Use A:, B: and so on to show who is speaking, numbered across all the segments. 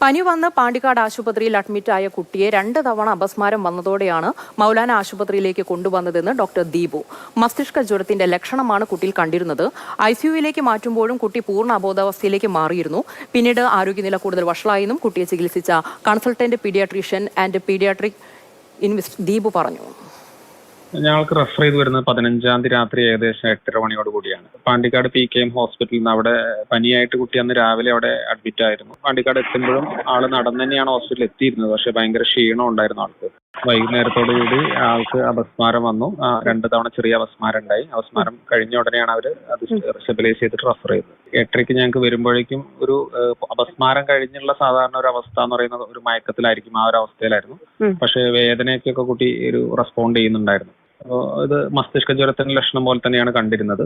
A: പനി വന്ന് പാണ്ടിക്കാട് ആശുപത്രിയിൽ അഡ്മിറ്റായ കുട്ടിയെ 2 തവണ അപസ്മാരം വന്നതോടെയാണ് മൗലാന ആശുപത്രിയിലേക്ക് കൊണ്ടുവന്നതെന്ന് ഡോക്ടർ ദീപു. മസ്തിഷ്ക ജ്വരത്തിന്റെ ലക്ഷണമാണ് കുട്ടിയിൽ കണ്ടിരുന്നത്. ICUവിലേക്ക് മാറ്റുമ്പോഴും കുട്ടി പൂർണ്ണ അബോധാവസ്ഥയിലേക്ക് മാറിയിരുന്നു. പിന്നീട് ആരോഗ്യനില കൂടുതൽ വഷളായെന്നും കുട്ടിയെ ചികിത്സിച്ച consultant paediatrician and paediatric Deepu പറഞ്ഞു.
B: ഞങ്ങൾക്ക് റെഫർ ചെയ്ത് വരുന്നത് 15-ാം തീയതി രാത്രി ഏകദേശം 8:30 മണിയോട് കൂടിയാണ്. പാണ്ടിക്കാട് PKM ഹോസ്പിറ്റലിൽ നിന്ന് അവിടെ പനിയായിട്ട് കുട്ടി അന്ന് രാവിലെ അവിടെ അഡ്മിറ്റ് ആയിരുന്നു. പാണ്ടിക്കാട് എത്തുമ്പോഴും ആള് നടന്നു തന്നെയാണ് ഹോസ്പിറ്റലിൽ എത്തിയിരുന്നത്. പക്ഷെ ഭയങ്കര ക്ഷീണം ഉണ്ടായിരുന്നു ആൾക്ക്. വൈകുന്നേരത്തോടുകൂടി ആൾക്ക് അപസ്മാരം വന്നു. 2 തവണ ചെറിയ അപസ്മാരം ഉണ്ടായി. അപസ്മാരം കഴിഞ്ഞ ഉടനെയാണ് അവർ അത് സ്റ്റെബിലൈസ് ചെയ്തിട്ട് റെഫർ ചെയ്തത്. 8:30 ഞങ്ങൾക്ക് വരുമ്പോഴേക്കും ഒരു അപസ്മാരം കഴിഞ്ഞുള്ള സാധാരണ ഒരു അവസ്ഥ എന്ന് പറയുന്നത് ഒരു മയക്കത്തിലായിരിക്കും. ആ ഒരു അവസ്ഥയിലായിരുന്നു. പക്ഷെ വേദനയ്ക്കൊക്കെ കുട്ടി ഒരു റെസ്പോണ്ട് ചെയ്യുന്നുണ്ടായിരുന്നു. അപ്പോൾ ഇത് മസ്തിഷ്ക ജ്വരത്തിന്റെ ലക്ഷണം പോലെ തന്നെയാണ് കണ്ടിരുന്നത്.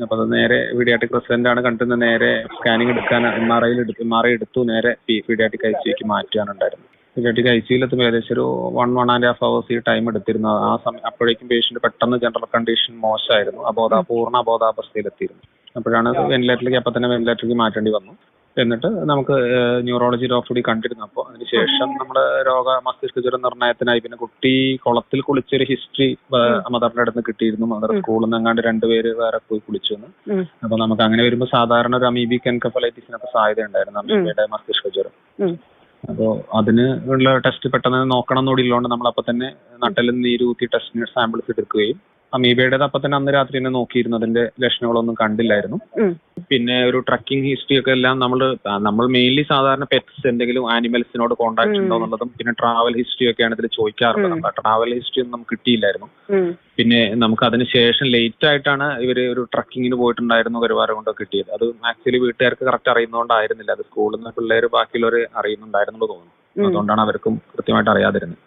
B: അപ്പൊ അത് നേരെ പീഡിയാട്രിക് റെസിഡന്റ് ആണ് കണ്ടിരുന്നത്. നേരെ സ്കാനിങ് എടുക്കാൻ MRI എടുത്തു. നേരെ പീഡിയാട്രിക് ICUക്ക് മാറ്റാണ് ഉണ്ടായിരുന്നത്. പീഡിയാട്രിക് ICUയിൽ എത്തുമ്പോൾ ഏകദേശം ഒരു 1.5 hours ഈ ടൈം എടുത്തിരുന്നു. ആ സമയം അപ്പോഴേക്കും പേഷ്യന്റ് പെട്ടെന്ന് ജനറൽ കണ്ടീഷൻ മോശമായിരുന്നു. പൂർണ്ണ അബോധാവസ്ഥയിലെത്തിയിരുന്നു. അപ്പോഴാണ് വെന്റിലേറ്ററിലേക്ക് വെന്റിലേറ്ററിലേക്ക് മാറ്റേണ്ടി വന്നു. എന്നിട്ട് നമുക്ക് ന്യൂറോളജി ഡോക്ടർ കൂടി കണ്ടിരുന്നു. അപ്പോൾ അതിനുശേഷം നമ്മുടെ മസ്തിഷ്ക ജ്വര നിർണയത്തിനായി പിന്നെ കുട്ടി കുളത്തിൽ കുളിച്ചൊരു ഹിസ്റ്ററി മദറിന്റെ അടുത്ത് കിട്ടിയിരുന്നു. മദർ സ്കൂളിൽ നിന്ന് എങ്ങാണ്ട് 2 പേര് വേറെ പോയി കുളിച്ചു എന്ന്. അപ്പൊ നമുക്ക് അങ്ങനെ വരുമ്പോൾ സാധാരണ ഒരു അമീബിക് എൻകഫലൈറ്റിസിനൊക്കെ സാധ്യത ഉണ്ടായിരുന്നു അമീബയുടെ മസ്തിഷ്ക ജ്വരം. അപ്പോൾ അതിന് ഉള്ള ടെസ്റ്റ് പെട്ടെന്ന് നോക്കണം എന്നുകൂടി ഉള്ളതുകൊണ്ട് നമ്മൾ അപ്പൊ തന്നെ നട്ടലിൽ നീരൂത്തി ടെസ്റ്റ് സാമ്പിൾസ് എടുക്കുകയും അമീബയുടേത് അപ്പൊ തന്നെ അന്ന് രാത്രി തന്നെ നോക്കിയിരുന്നു. അതിന്റെ ലക്ഷണങ്ങളൊന്നും കണ്ടില്ലായിരുന്നു. പിന്നെ ഒരു ട്രക്കിംഗ് ഹിസ്റ്ററി ഒക്കെ എല്ലാം നമ്മൾ മെയിൻലി സാധാരണ പെറ്റ്സ് എന്തെങ്കിലും ആനിമൽസിനോട് കോൺടാക്ട് ഉണ്ടോ എന്നുള്ളതും പിന്നെ ട്രാവൽ ഹിസ്റ്ററി ഒക്കെയാണ് ഇതിൽ ചോദിക്കാറുള്ളത്. നമ്മൾ ട്രാവൽ ഹിസ്റ്ററി ഒന്നും നമുക്ക് കിട്ടിയില്ലായിരുന്നു. പിന്നെ നമുക്ക് അതിന് ശേഷം ലേറ്റ് ആയിട്ടാണ് ഇവര് ഒരു ട്രക്കിങ്ങിന് പോയിട്ടുണ്ടായിരുന്നു കരുവാരം കൊണ്ടൊക്കെ കിട്ടിയത്. അത് ആക്ച്വലി വീട്ടുകാർക്ക് കറക്റ്റ് അറിയുന്നതുകൊണ്ടായിരുന്നില്ല. അത് സ്കൂളിൽ നിന്ന് പിള്ളേർ ബാക്കിയുള്ളവർ അറിയുന്നുണ്ടായിരുന്നുള്ളൂ തോന്നുന്നു. അതുകൊണ്ടാണ് അവർക്കും കൃത്യമായിട്ട് അറിയാതിരുന്നത്.